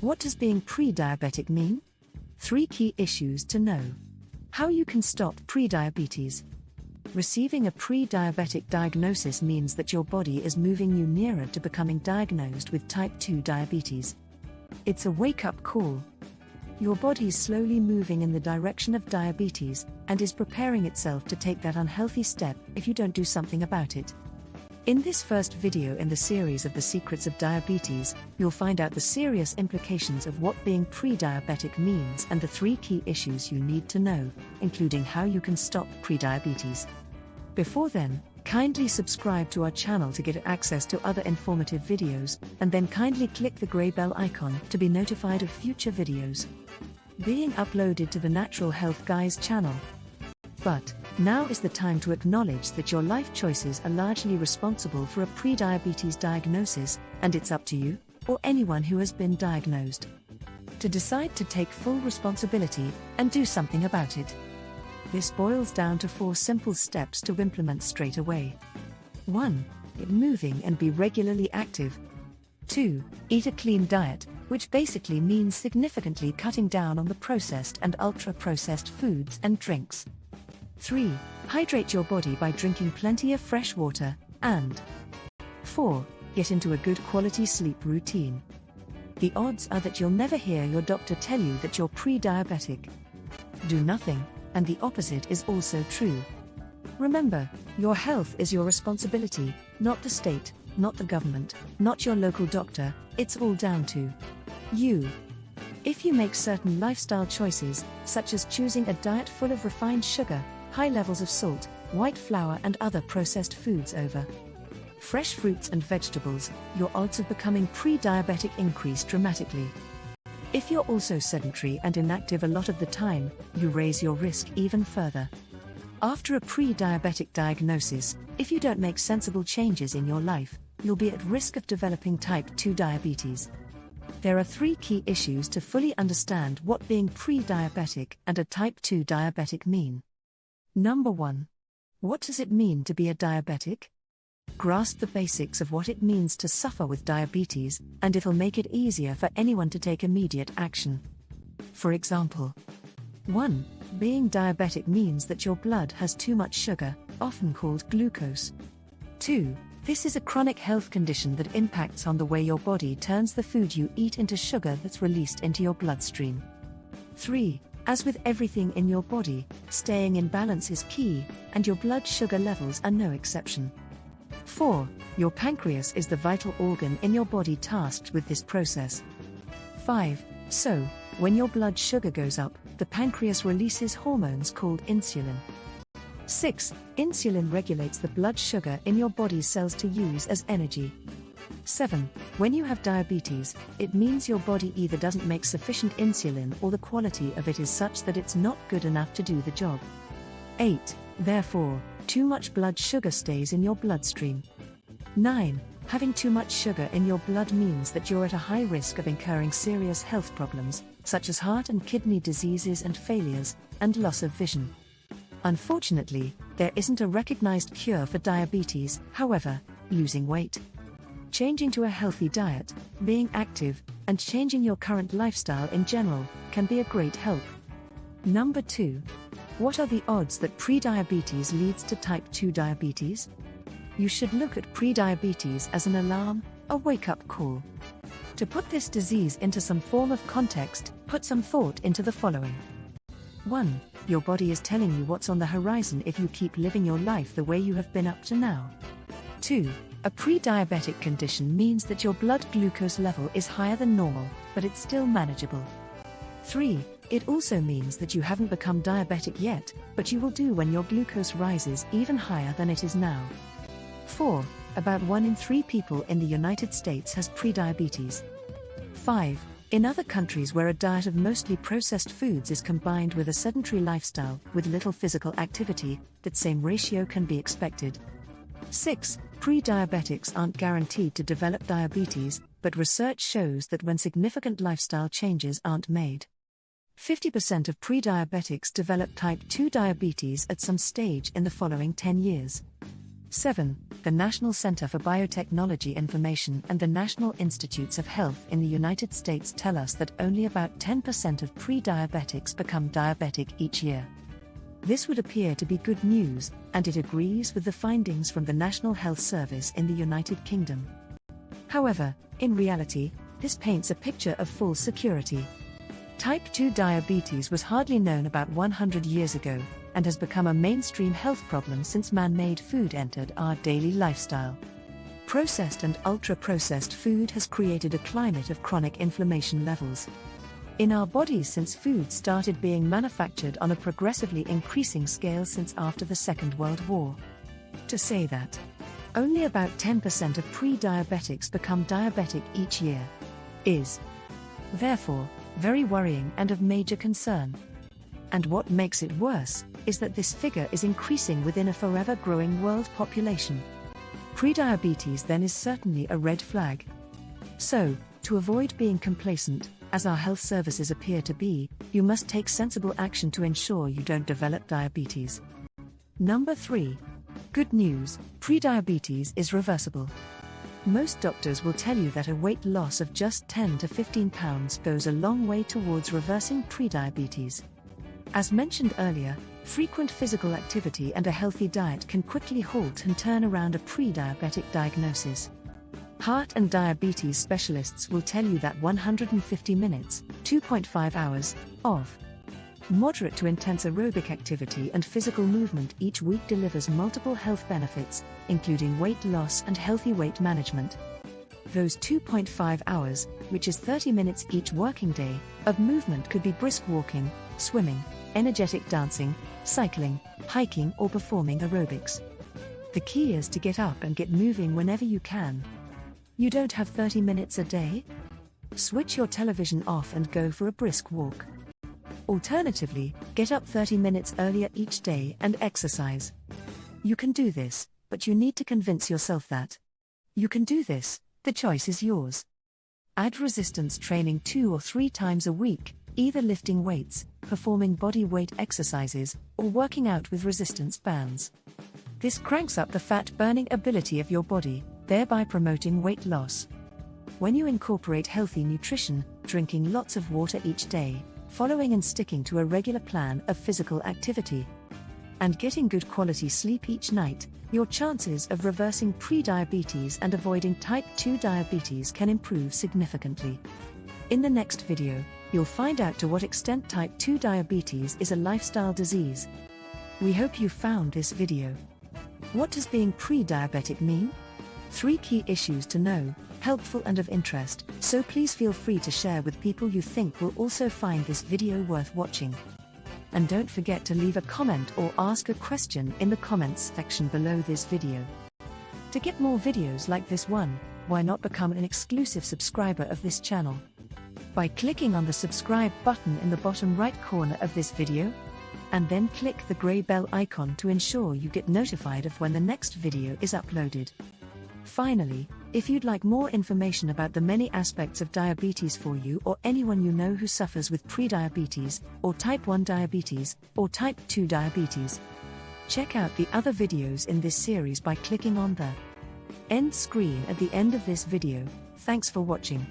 What does being pre-diabetic mean? 3 key issues to know. How you can stop pre-diabetes. Receiving a pre-diabetic diagnosis means that your body is moving you nearer to becoming diagnosed with type 2 diabetes. It's a wake-up call. Your body's slowly moving in the direction of diabetes, and is preparing itself to take that unhealthy step if you don't do something about it. In this first video in the series of The Secrets of Diabetes, you'll find out the serious implications of what being pre-diabetic means and the 3 key issues you need to know, including how you can stop pre-diabetes. Before then, kindly subscribe to our channel to get access to other informative videos, and then kindly click the grey bell icon to be notified of future videos being uploaded to the Natural Health Guys channel. But now is the time to acknowledge that your life choices are largely responsible for a pre-diabetes diagnosis, and it's up to you, or anyone who has been diagnosed, to decide to take full responsibility and do something about it. This boils down to 4 simple steps to implement straight away. 1. Get moving and be regularly active. 2. Eat a clean diet, which basically means significantly cutting down on the processed and ultra-processed foods and drinks. 3. Hydrate your body by drinking plenty of fresh water, and 4. Get into a good quality sleep routine. The odds are that you'll never hear your doctor tell you that you're pre-diabetic. Do nothing, and the opposite is also true. Remember, your health is your responsibility, not the state, not the government, not your local doctor, it's all down to you. If you make certain lifestyle choices, such as choosing a diet full of refined sugar, high levels of salt, white flour and other processed foods over fresh fruits and vegetables, your odds of becoming pre-diabetic increase dramatically. If you're also sedentary and inactive a lot of the time, you raise your risk even further. After a pre-diabetic diagnosis, if you don't make sensible changes in your life, you'll be at risk of developing type 2 diabetes. There are 3 key issues to fully understand what being pre-diabetic and a type 2 diabetic mean. Number 1. What does it mean to be a diabetic? Grasp the basics of what it means to suffer with diabetes, and it'll make it easier for anyone to take immediate action. For example, 1. Being diabetic means that your blood has too much sugar, often called glucose. 2. This is a chronic health condition that impacts on the way your body turns the food you eat into sugar that's released into your bloodstream. 3. As with everything in your body, staying in balance is key, and your blood sugar levels are no exception. 4. Your pancreas is the vital organ in your body tasked with this process. 5. So, when your blood sugar goes up, the pancreas releases hormones called insulin. 6. Insulin regulates the blood sugar in your body's cells to use as energy. 7. When you have diabetes, it means your body either doesn't make sufficient insulin or the quality of it is such that it's not good enough to do the job. 8. Therefore, too much blood sugar stays in your bloodstream. 9. Having too much sugar in your blood means that you're at a high risk of incurring serious health problems, such as heart and kidney diseases and failures, and loss of vision. Unfortunately, there isn't a recognized cure for diabetes. However, losing weight, changing to a healthy diet, being active, and changing your current lifestyle in general can be a great help. Number 2. What are the odds that pre-diabetes leads to type 2 diabetes? You should look at pre-diabetes as an alarm, a wake-up call. To put this disease into some form of context, put some thought into the following. 1. Your body is telling you what's on the horizon if you keep living your life the way you have been up to now. 2. A pre-diabetic condition means that your blood glucose level is higher than normal, but it's still manageable. 3. It also means that you haven't become diabetic yet, but you will do when your glucose rises even higher than it is now. 4. About 1 in 3 people in the United States has prediabetes. 5. In other countries where a diet of mostly processed foods is combined with a sedentary lifestyle with little physical activity, that same ratio can be expected. 6. Pre-diabetics aren't guaranteed to develop diabetes, but research shows that when significant lifestyle changes aren't made, 50% of pre-diabetics develop type 2 diabetes at some stage in the following 10 years. 7. The National Center for Biotechnology Information and the National Institutes of Health in the United States tell us that only about 10% of pre-diabetics become diabetic each year. This would appear to be good news, and it agrees with the findings from the National Health Service in the United Kingdom. However, in reality, this paints a picture of false security. Type 2 diabetes was hardly known about 100 years ago, and has become a mainstream health problem since man-made food entered our daily lifestyle. Processed and ultra-processed food has created a climate of chronic inflammation levels in our bodies since food started being manufactured on a progressively increasing scale since after the Second World War. To say that only about 10% of pre-diabetics become diabetic each year is, therefore, very worrying and of major concern. And what makes it worse is that this figure is increasing within a forever growing world population. Prediabetes then is certainly a red flag. So, to avoid being complacent, as our health services appear to be, you must take sensible action to ensure you don't develop diabetes. Number 3. Good news, prediabetes is reversible. Most doctors will tell you that a weight loss of just 10 to 15 pounds goes a long way towards reversing prediabetes. As mentioned earlier, frequent physical activity and a healthy diet can quickly halt and turn around a pre-diabetic diagnosis. Heart and diabetes specialists will tell you that 150 minutes, 2.5 hours, of moderate to intense aerobic activity and physical movement each week delivers multiple health benefits, including weight loss and healthy weight management. Those 2.5 hours, which is 30 minutes each working day, of movement could be brisk walking, swimming, energetic dancing, cycling, hiking, or performing aerobics. The key is to get up and get moving whenever you can. You don't have 30 minutes a day? Switch your television off and go for a brisk walk. Alternatively, get up 30 minutes earlier each day and exercise. You can do this, but you need to convince yourself that you can do this. The choice is yours. Add resistance training 2 or 3 times a week, either lifting weights, performing body weight exercises, or working out with resistance bands. This cranks up the fat-burning ability of your body, thereby promoting weight loss. When you incorporate healthy nutrition, drinking lots of water each day, following and sticking to a regular plan of physical activity, and getting good quality sleep each night, your chances of reversing prediabetes and avoiding type 2 diabetes can improve significantly. In the next video, you'll find out to what extent type 2 diabetes is a lifestyle disease. We hope you found this video. What does being pre-diabetic mean? 3 key issues to know, helpful and of interest, so please feel free to share with people you think will also find this video worth watching. And don't forget to leave a comment or ask a question in the comments section below this video. To get more videos like this one, why not become an exclusive subscriber of this channel? By clicking on the subscribe button in the bottom right corner of this video, and then click the grey bell icon to ensure you get notified of when the next video is uploaded. Finally, if you'd like more information about the many aspects of diabetes for you or anyone you know who suffers with prediabetes, or type 1 diabetes, or type 2 diabetes, check out the other videos in this series by clicking on the end screen at the end of this video. Thanks for watching.